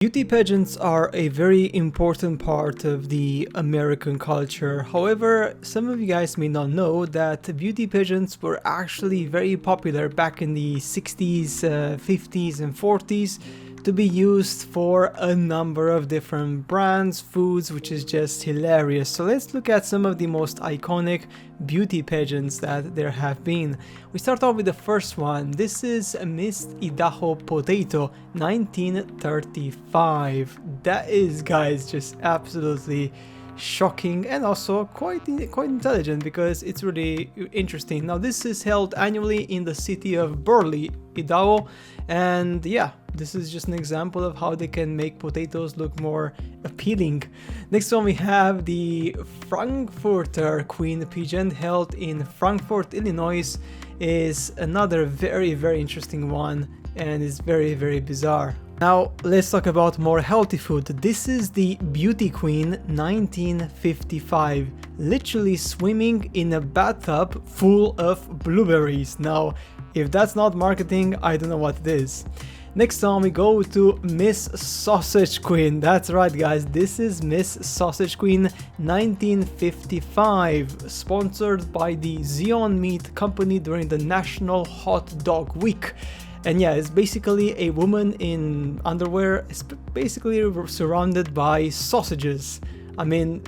Beauty pageants are a very important part of the American culture. However, some of you guys may not know that beauty pageants were actually very popular back in the 60s, 50s and 40s to be used for a number of different brands, foods, which is just hilarious. So let's look at some of the most iconic beauty pageants that there have been. We start off with the first one. This is Miss Idaho Potato 1935. That is, guys, just absolutely shocking and also quite intelligent because it's really interesting. Now this is held annually in the city of Burley, Idaho, and yeah, this is just an example of how they can make potatoes look more appealing. Next one we have the Frankfurter Queen pageant held in Frankfort, Illinois. Is another very interesting one and is very bizarre. Now let's talk about more healthy food. This is the Beauty Queen 1955, literally swimming in a bathtub full of blueberries. Now if that's not marketing, I don't know what it is. Next on we go to Miss Sausage Queen. That's right, guys, this is Miss Sausage Queen 1955, sponsored by the Zion Meat Company during the National Hot Dog Week. And yeah, it's basically a woman in underwear, basically surrounded by sausages. I mean,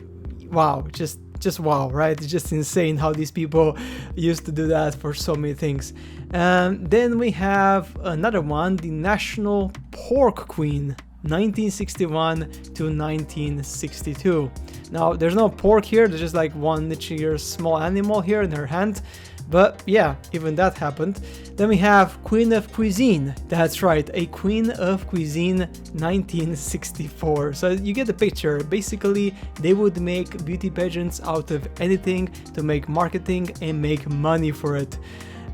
wow, just wow, right? It's just insane how these people used to do that for so many things. Then we have another one, the National Pork Queen 1961 to 1962. Now there's no pork here, there's just like one literally small animal here in her hand. But yeah, even that happened. Then we have Queen of Cuisine. That's right, a Queen of Cuisine 1964. So you get the picture. Basically, they would make beauty pageants out of anything to make marketing and make money for it.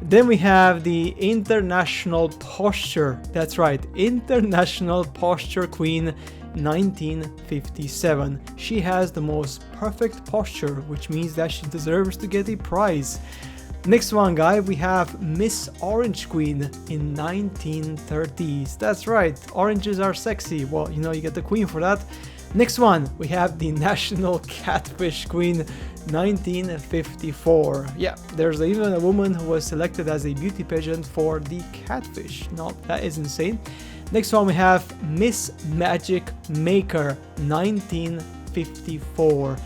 Then we have the International Posture. That's right, International Posture Queen 1957. She has the most perfect posture, which means that she deserves to get a prize. Next one, guy, we have Miss Orange Queen in 1930s. That's right, oranges are sexy. Well, you know, you get the queen for that. Next one, we have the National Catfish Queen 1954. Yeah, there's even a woman who was selected as a beauty pageant for the catfish. Now, that is insane. Next one, we have Miss Magic Maker 1954.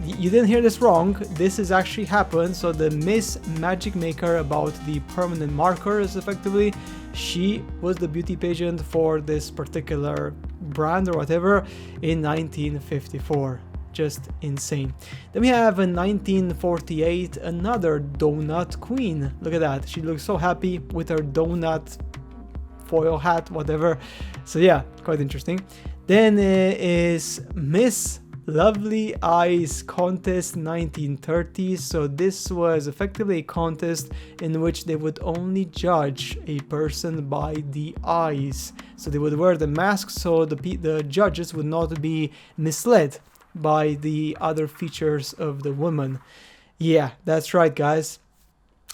You didn't hear this wrong, this has actually happened. So the Miss Magic Maker about the permanent markers, effectively, she was the beauty pageant for this particular brand or whatever in 1954. Just insane. Then we have in 1948 another donut queen. Look at that, she looks so happy with her donut foil hat, whatever. So yeah, quite interesting. Then is Miss Lovely Eyes Contest 1930s. So this was effectively a contest in which they would only judge a person by the eyes. So they would wear the mask so the judges would not be misled by the other features of the woman. Yeah, that's right, guys.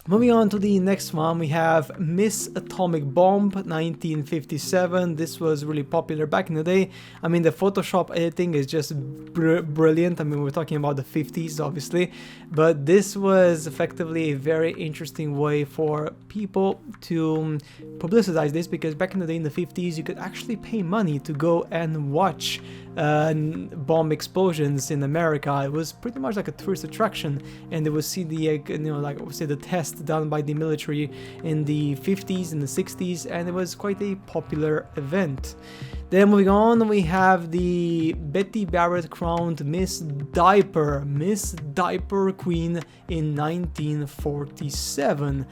Moving on to the next one, we have Miss Atomic Bomb 1957. This was really popular back in the day. I mean, the Photoshop editing is just brilliant. I mean, we're talking about the 50s, obviously, but this was effectively a very interesting way for people to publicize this, because back in the day in the 50s, you could actually pay money to go and watch bomb explosions in America. It was pretty much like a tourist attraction, and they would see the the test done by the military in the 50s and the 60s, and it was quite a popular event. Then moving on, we have the Betty Barrett crowned Miss Diaper Queen in 1947.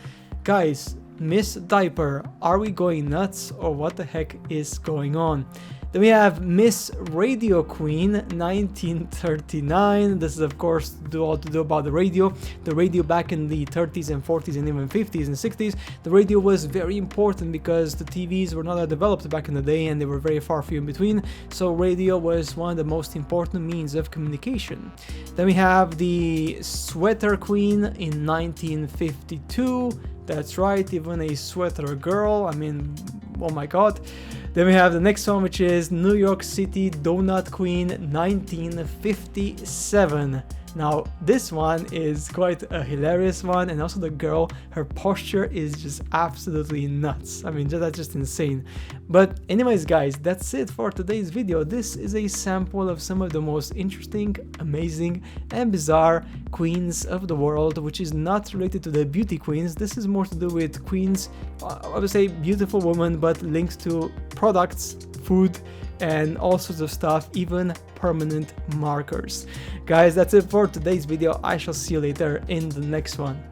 Guys, Miss Diaper, are we going nuts or what the heck is going on? Then we have Miss Radio Queen 1939. This is of course all to do about the radio. The radio back in the 30s and 40s and even 50s and 60s, the radio was very important because the TVs were not that developed back in the day and they were very far few in between. So radio was one of the most important means of communication. Then we have the Sweater Queen in 1952. That's right, even a sweater girl. I mean, oh my god. Then we have the next one, which is New York City Donut Queen 1957. Now this one is quite a hilarious one, and also the girl, her posture is just absolutely nuts. I mean, that's just insane. But anyways guys, that's it for today's video. This is a sample of some of the most interesting, amazing and bizarre queens of the world, which is not related to the beauty queens. This is more to do with queens, I would say beautiful women, but linked to products, food, and all sorts of stuff, even permanent markers. Guys, that's it for today's video. I shall see you later in the next one.